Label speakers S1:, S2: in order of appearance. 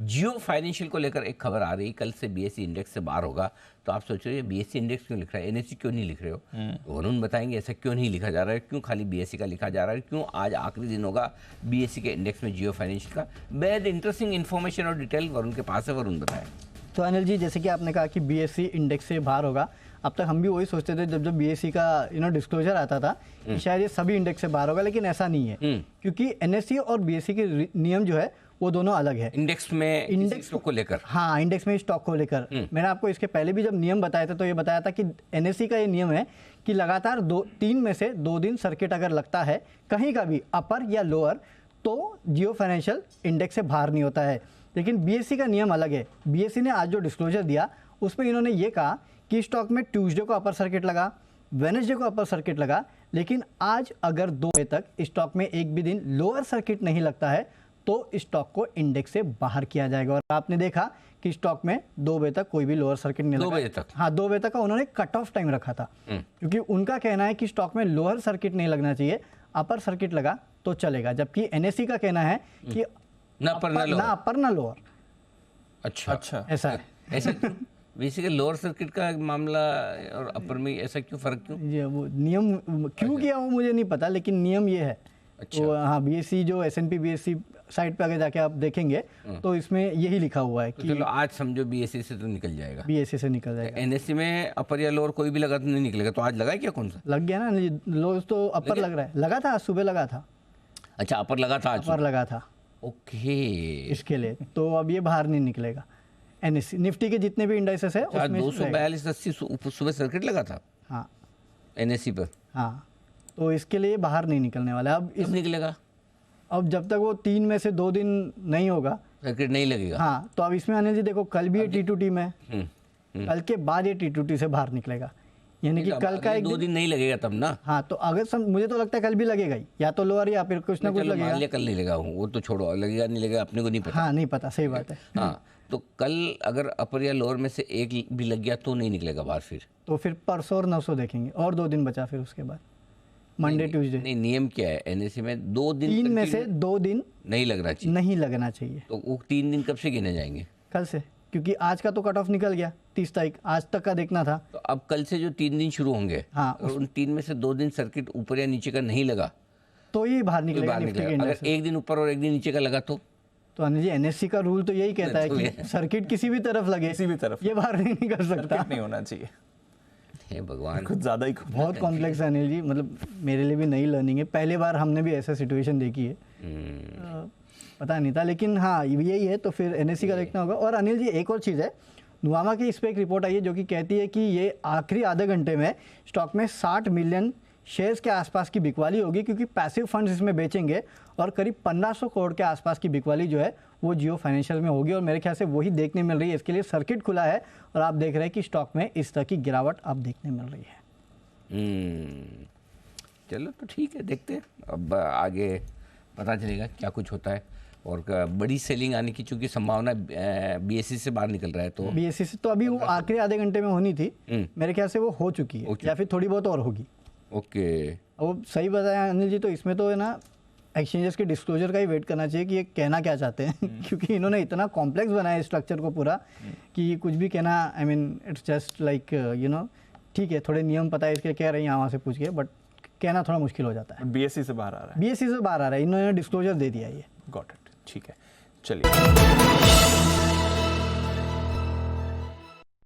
S1: जियो financial को लेकर एक खबर आ रही, कल से बीएसई इंडेक्स से बाहर होगा। तो आप सोच रहे हो बीएसई इंडेक्स क्यों लिख रहा है, एनएससी क्यों नहीं लिख रहे हो? तो वरुण बताएंगे ऐसा क्यों नहीं लिखा जा रहा है, क्यों खाली बीएसई का लिखा जा रहा है, क्यों आज आखिरी दिन होगा बीएसई के इंडेक्स में जियो फाइनेंशियल का। बेहद इंटरेस्टिंग इन्फॉर्मेशन और डिटेल वरुण के पास है, वरुण बताएं।
S2: तो अनिल जी, जैसे कि आपने कहा कि बीएसई इंडेक्स से बाहर होगा, अब तक हम भी वही सोचते थे जब बीएसई का डिस्क्लोजर आता था कि शायद ये सभी इंडेक्स से बाहर होगा, लेकिन ऐसा नहीं है क्योंकि एनएससी और बीएसई के नियम जो है वो दोनों अलग है।
S1: इंडेक्स में इंडेक्स को लेकर,
S2: हाँ, इंडेक्स में स्टॉक को लेकर मैंने आपको इसके पहले भी जब नियम बताए थे तो ये बताया था कि एनएससी का ये नियम है कि लगातार 3 में से 2 दिन सर्किट अगर लगता है कहीं का भी अपर या लोअर तो जियो फाइनेंशियल इंडेक्स से बाहर नहीं होता है। लेकिन बीएसई का नियम अलग है। बीएसई ने आज जो डिस्क्लोजर दिया उसमें इन्होंने ये कहा कि स्टॉक में ट्यूसडे को अपर सर्किट लगा, वेडनेसडे को अपर सर्किट लगा, लेकिन आज अगर 2 बजे तक स्टॉक में एक भी दिन लोअर सर्किट नहीं लगता है तो स्टॉक को इंडेक्स से बाहर किया जाएगा। और आपने देखा कि स्टॉक में 2 बजे तक कोई भी लोअर सर्किट नहीं लगा।
S1: 2 बजे तक? हाँ,
S2: 2 बजे तक का उन्होंने कट ऑफ टाइम रखा था क्योंकि उनका कहना है कि स्टॉक में लोअर सर्किट नहीं लगना चाहिए, अपर सर्किट लगा तो चलेगा। जबकि एनएससी का कहना है कि
S1: ना अपर ना लोअर। अच्छा,
S2: ऐसा है।
S1: ऐसा बेसिकली लोअर सर्किट का मामला और अपर में ऐसा क्यों, फर्क क्यों?
S2: ये वो नियम क्यों किया वो मुझे नहीं पता, लेकिन नियम ये है।
S1: अच्छा।
S2: तो हाँ, बीएसई जो एसएनपी बीएसई साइट पे आगे जाके आप देखेंगे तो इसमें यही लिखा हुआ है कि
S1: चलो आज समझो बीएसई से तो निकल जाएगा,
S2: बीएसई से निकल जाएगा।
S1: एनएससी में अपर या लोअर कोई भी लगा तो नहीं निकलेगा। तो आज लगा है क्या, कौन सा
S2: लग गया ना? लोअर तो अपर लग रहा है, लगा था आज सुबह, लगा था।
S1: अच्छा, अपर लगा था आज,
S2: अपर लगा था।
S1: ओके,
S2: इसके लिए तो अब ये बाहर नहीं निकलेगा। एनएससी निफ्टी के जितने भी इंडाइसेस है उसमें
S1: 242.80 सुबह सर्किट लगा था।
S2: हाँ,
S1: एनएससी पर।
S2: हाँ, तो इसके लिए बाहर नहीं निकलने वाला। अब
S1: कब निकलेगा?
S2: अब जब तक वो 3 में से 2 दिन नहीं होगा
S1: सर्किट नहीं लगेगा।
S2: हाँ, तो अब इसमें अनिल जी देखो, कल भी ये T2T में कल के बाद ये T2T से बाहर निकलेगा, यानी कि कल का
S1: 2 दिन नहीं लगेगा तब ना।
S2: हाँ, तो अगर मुझे तो लगता है कल भी लगेगा ही, या तो लोअर या फिर कुछ ना कुछ लगेगा।
S1: मान लिया कल नहीं लगा, वो तो छोड़ो, लगेगा नहीं लगेगा अपने को नहीं पता।
S2: हाँ, नहीं पता, सही बात है।
S1: हाँ, तो कल अगर अपर या लोअर में से एक भी लग गया तो नहीं निकलेगा बाहर फिर?
S2: तो फिर परसों और 900 देखेंगे, और 2 दिन बचा फिर उसके बाद मंडे ट्यूसडे।
S1: नहीं, नियम क्या है एनएससी में? 2 दिन,
S2: 3 में से 2 दिन
S1: नहीं लगना चाहिए।
S2: नहीं लगना चाहिए।
S1: तो वो 3 दिन कब से गिने जाएंगे?
S2: कल से, क्योंकि आज का तो कट ऑफ निकल गया 30 तारीख, आज तक का देखना था।
S1: तो अब कल से जो 3 दिन शुरू होंगे,
S2: हाँ,
S1: और उन 3 में से 2 दिन सर्किट ऊपर या नीचे का नहीं लगा
S2: तो ये बाहर
S1: तो
S2: निकलेगा
S1: बाहर
S2: निफ्टी के
S1: निकलेगा।
S2: इंडेक्स
S1: अगर एक दिन ऊपर और एक दिन नीचे का लगा
S2: तो अनिल जी, एनएससी का रूल तो यही कहता है कि सर्किट किसी भी तरफ लगे,
S3: किसी भी तरफ
S2: ये बाहर नहीं निकल सकता।
S3: नहीं होना चाहिए।
S1: हे भगवान,
S3: कुछ ज़्यादा ही
S2: बहुत कॉम्प्लेक्स है अनिल जी, मतलब मेरे लिए भी नई लर्निंग है, पहले बार हमने भी ऐसा सिचुएशन देखी है। पता नहीं था, लेकिन हाँ यही है। तो फिर एनएससी का देखना होगा। और अनिल जी, एक और चीज़ है, नुवामा की इस पर एक रिपोर्ट आई है जो कि कहती है कि ये आखिरी आधे घंटे में स्टॉक में 60 मिलियन शेयर्स के आसपास की बिकवाली होगी, क्योंकि पैसिव फंड्स इसमें बेचेंगे और करीब 1500 करोड़ के आसपास की बिकवाली जो है वो जियो फाइनेंशियल में होगी। और मेरे ख्याल से वही देखने मिल रही है। इसके लिए सर्किट खुला है और आप देख रहे हैं कि स्टॉक में इस तरह की गिरावट आप देखने मिल रही है।
S1: चलो तो ठीक है, देखते हैं अब आगे पता चलेगा क्या कुछ होता है। और बड़ी सेलिंग आने की चूंकि संभावना बीएसई से बाहर निकल रहा है, तो
S2: बीएसई से तो अभी वो आखिरी आधे घंटे में होनी थी, मेरे ख्याल से वो हो चुकी है या फिर थोड़ी बहुत और होगी।
S1: ओके,
S2: अब सही बताया अनिल जी, तो इसमें तो है ना एक्सचेंजेस के डिस्क्लोजर का ही वेट करना चाहिए कि ये कहना क्या चाहते हैं क्योंकि इन्होंने इतना कॉम्प्लेक्स बनाया स्ट्रक्चर को पूरा कि कुछ भी कहना, I mean it's just like ठीक है, थोड़े नियम पता है इसके कह रहे हैं यहाँ वहाँ से पूछ के, बट कहना थोड़ा मुश्किल हो जाता है।
S3: बीएसई से बाहर आ रहा है।
S2: बीएसई से बाहर आ रहा है, इन्होंने डिस्क्लोजर दे दिया ये।
S3: गॉट इट, ठीक है, चलिए।